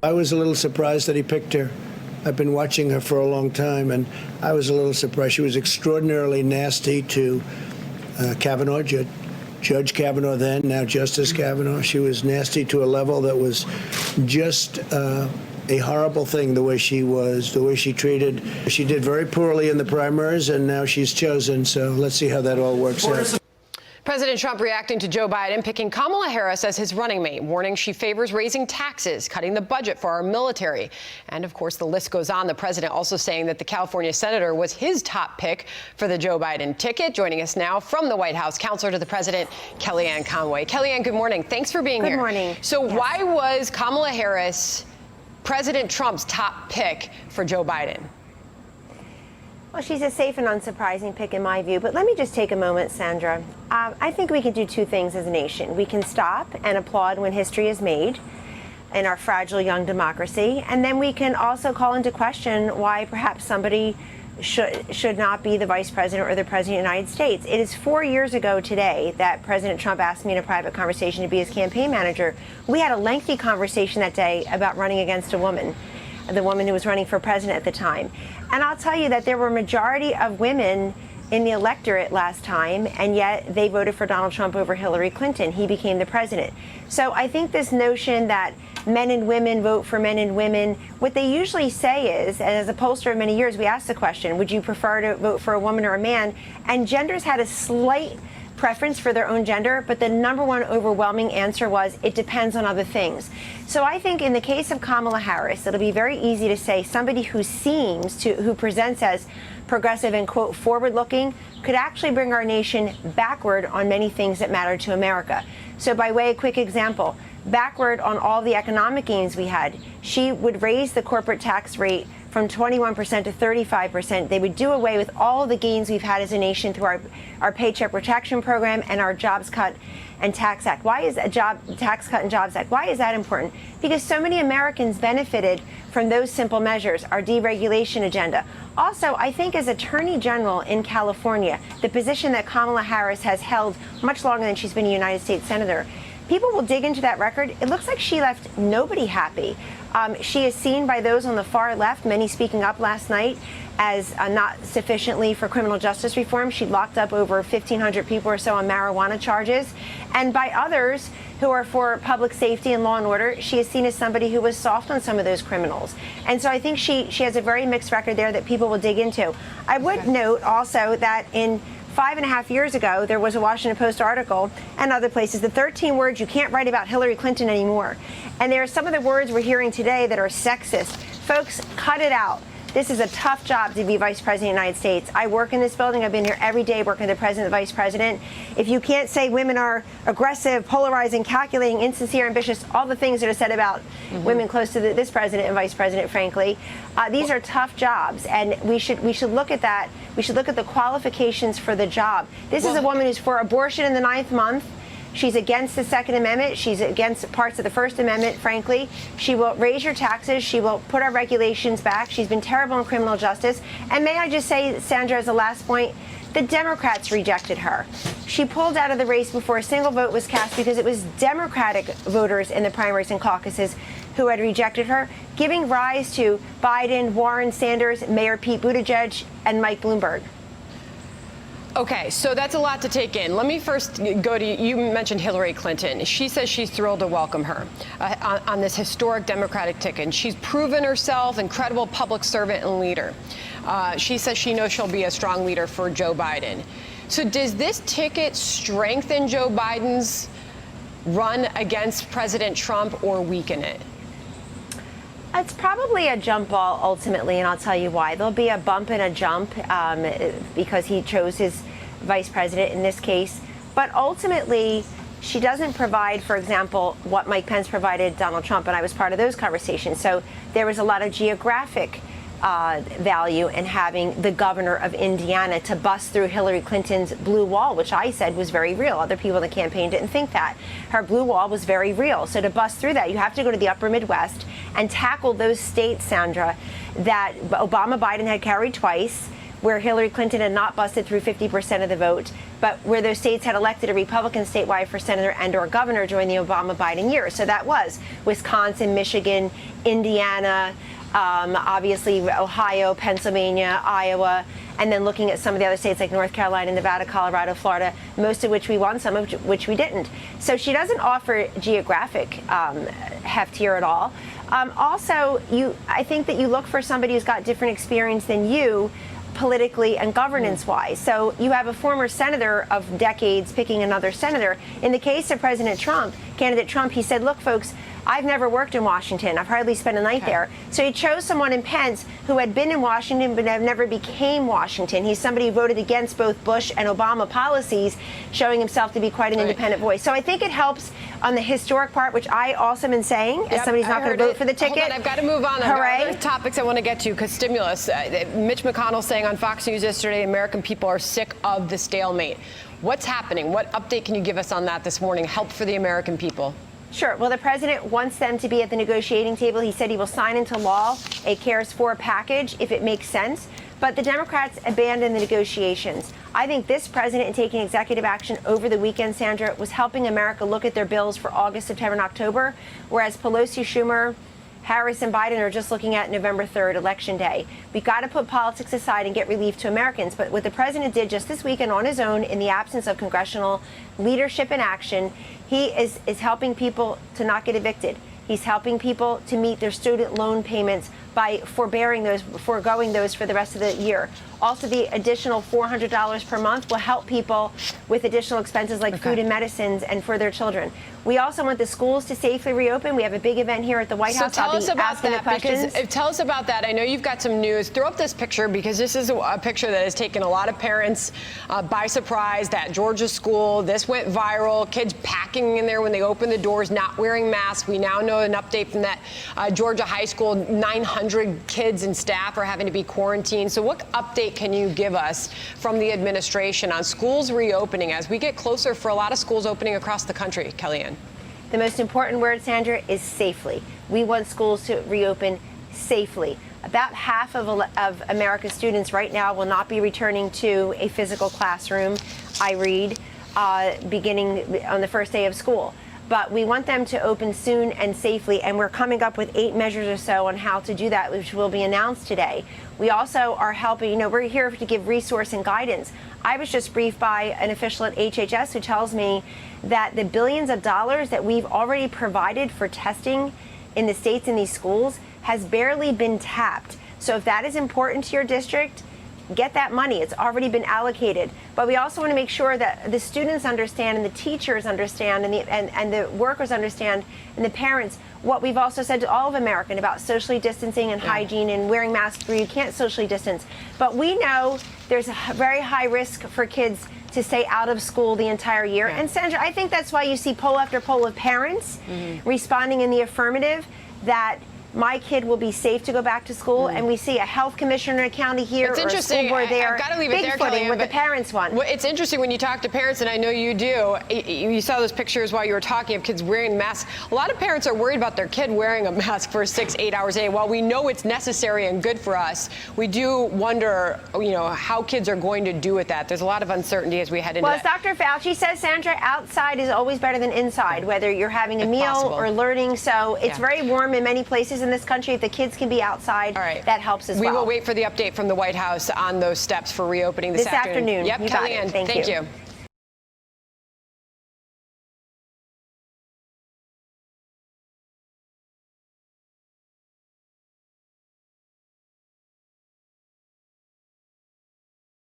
I was a little surprised that he picked her. I've been watching her for a long time, and I was a little surprised. She was extraordinarily nasty to Kavanaugh, Judge Kavanaugh then, now Justice Kavanaugh. She was nasty to a level that was just a horrible thing, the way she treated. She did very poorly in the primaries, and now she's chosen. So let's see how that all works out. President Trump reacting to Joe Biden picking Kamala Harris as his running mate, warning she favors raising taxes, cutting the budget for our military. And of course, the list goes on. The president also saying that the California senator was his top pick for the Joe Biden ticket. Joining us now from the White House, counselor to the president, Kellyanne Conway. Kellyanne, good morning. Thanks for being here. Good morning. So why was Kamala Harris President Trump's top pick for Joe Biden? Well, she's a safe and unsurprising pick in my view, but let me just take a moment, Sandra. I think we can do two things as a nation. We can stop and applaud when history is made in our fragile young democracy, and then we can also call into question why perhaps somebody should not be the vice president or the president of the United States. It is 4 years ago today that President Trump asked me in a private conversation to be his campaign manager. We had a lengthy conversation that day about running against a woman, the woman who was running for president at the time. And I'll tell you that there were a majority of women in the electorate last time, and yet they voted for Donald Trump over Hillary Clinton. He became the president. So I think this notion that men and women vote for men and women, what they usually say is, and as a pollster of many years, we asked the question, would you prefer to vote for a woman or a man? And genders had a slight preference for their own gender, but the number one overwhelming answer was it depends on other things. So I think in the case of Kamala Harris, it'll be very easy to say somebody who who presents as progressive and, quote, forward-looking could actually bring our nation backward on many things that matter to America. So by way of quick example, backward on all the economic gains we had, she would raise the corporate tax rate from 21% to 35%. They would do away with all the gains we've had as a nation through our Paycheck Protection Program and our Jobs Cut and Tax Act. Why is Tax Cut and Jobs Act? Why is that important? Because so many Americans benefited from those simple measures, our deregulation agenda. Also, I think as Attorney General in California, the position that Kamala Harris has held much longer than she's been a United States Senator, people will dig into that record. It looks like she left nobody happy. She is seen by those on the far left, many speaking up last night, as not sufficiently for criminal justice reform. She locked up over 1,500 people or so on marijuana charges. And by others who are for public safety and law and order, she is seen as somebody who was soft on some of those criminals. And so I think she has a very mixed record there that people will dig into. I would note also that in 5.5 years ago, there was a Washington Post article and other places, the 13 words you can't write about Hillary Clinton anymore. And there are some of the words we're hearing today that are sexist. Folks, cut it out. This is a tough job to be vice president of the United States. I work in this building. I've been here every day working with the president and the vice president. If you can't say women are aggressive, polarizing, calculating, insincere, ambitious, all the things that are said about women close to this president and vice president, frankly, these are tough jobs. And we should look at that. We should look at the qualifications for the job. This is a woman who's for abortion in the 9th month. She's against the Second Amendment. She's against parts of the First Amendment, frankly. She will raise your taxes. She will put our regulations back. She's been terrible in criminal justice. And may I just say, Sandra, as a last point, the Democrats rejected her. She pulled out of the race before a single vote was cast because it was Democratic voters in the primaries and caucuses who had rejected her, giving rise to Biden, Warren, Sanders, Mayor Pete Buttigieg, and Mike Bloomberg. Okay, so that's a lot to take in. Let me first go to you mentioned Hillary Clinton. She says she's thrilled to welcome her on this historic Democratic ticket. She's proven herself incredible public servant and leader. She says she knows she'll be a strong leader for Joe Biden. So does this ticket strengthen Joe Biden's run against President Trump or weaken it? It's probably a jump ball ultimately, and I'll tell you why. There'll be a bump and a jump because he chose his vice president in this case. But ultimately, she doesn't provide, for example, what Mike Pence provided Donald Trump, and I was part of those conversations. So there was a lot of geographic value in having the governor of Indiana to bust through Hillary Clinton's blue wall, which I said was very real. Other people in the campaign didn't think that. Her blue wall was very real. So to bust through that, you have to go to the upper Midwest and tackle those states, Sandra, that Obama Biden had carried twice, where Hillary Clinton had not busted through 50% of the vote, but where those states had elected a Republican statewide for senator and or governor during the Obama-Biden years. So that was Wisconsin, Michigan, Indiana, obviously Ohio, Pennsylvania, Iowa, and then looking at some of the other states like North Carolina, Nevada, Colorado, Florida, most of which we won, some of which we didn't. So she doesn't offer geographic heft here at all. Also, I think that you look for somebody who's got different experience than you politically and governance-wise. So you have a former senator of decades picking another senator. In the case of President Trump, candidate Trump, he said, look, folks, I've never worked in Washington. I've hardly spent a night there. So he chose someone in Pence who had been in Washington but never became Washington. He's somebody who voted against both Bush and Obama policies, showing himself to be quite an independent voice. So I think it helps on the historic part, which I also been saying, as somebody who's not going to vote for the ticket. Hold on, I've got to move on. There are other topics I want to get to, because stimulus. Mitch McConnell saying on Fox News yesterday, American people are sick of the stalemate. What's happening? What update can you give us on that this morning? Help for the American people. Sure. Well, the president wants them to be at the negotiating table. He said he will sign into law a CARES 4 package if it makes sense. But the Democrats abandoned the negotiations. I think this president, in taking executive action over the weekend, Sandra, was helping America look at their bills for August, September, and October, whereas Pelosi, Schumer, Harris, and Biden are just looking at November 3rd, Election Day. We've got to put politics aside and get relief to Americans. But what the president did just this weekend on his own, in the absence of congressional leadership and action, he is helping people to not get evicted. He's helping people to meet their student loan payments by foregoing those for the rest of the year. Also, the additional $400 per month will help people with additional expenses like food and medicines and for their children. We also want the schools to safely reopen. We have a big event here at the White House. So tell us about that. Tell us about that. I know you've got some news. Throw up this picture, because this is a picture that has taken a lot of parents by surprise. That Georgia school, this went viral. Kids packing in there when they open the doors, not wearing masks. We now know an update from that Georgia high school. 900 kids and staff are having to be quarantined. So what update can you give us from the administration on schools reopening as we get closer for a lot of schools opening across the country, Kellyanne? The most important word, Sandra, is safely. We want schools to reopen safely. About half of America's students right now will not be returning to a physical classroom, I read, beginning on the first day of school. But we want them to open soon and safely, and we're coming up with 8 measures or so on how to do that, which will be announced today. We also are helping, we're here to give resource and guidance. I was just briefed by an official at HHS who tells me that the billions of dollars that we've already provided for testing in the states and these schools has barely been tapped. So if that is important to your district, get that money. It's already been allocated. But we also want to make sure that the students understand and the teachers understand and the workers understand and the parents what we've also said to all of Americans about socially distancing and hygiene and wearing masks where you can't socially distance. But we know there's a very high risk for kids to stay out of school the entire year. And Sandra, I think that's why you see poll after poll of parents responding in the affirmative that my kid will be safe to go back to school, and we see a health commissioner in a county here or a school board there. I've got to leave it there, Kellyanne, what the parents want. Well, it's interesting when you talk to parents, and I know you do. You saw those pictures while you were talking of kids wearing masks. A lot of parents are worried about their kid wearing a mask for 6-8 hours a day. While we know it's necessary and good for us, we do wonder, how kids are going to do with that. There's a lot of uncertainty as we head into Well, as Dr. Fauci says, Sandra, outside is always better than inside, whether you're having a meal or learning. So it's very warm in many places in this country. If the kids can be outside, that helps as well. We will wait for the update from the White House on those steps for reopening this afternoon. Yep, You got it. Kellyanne, thank you.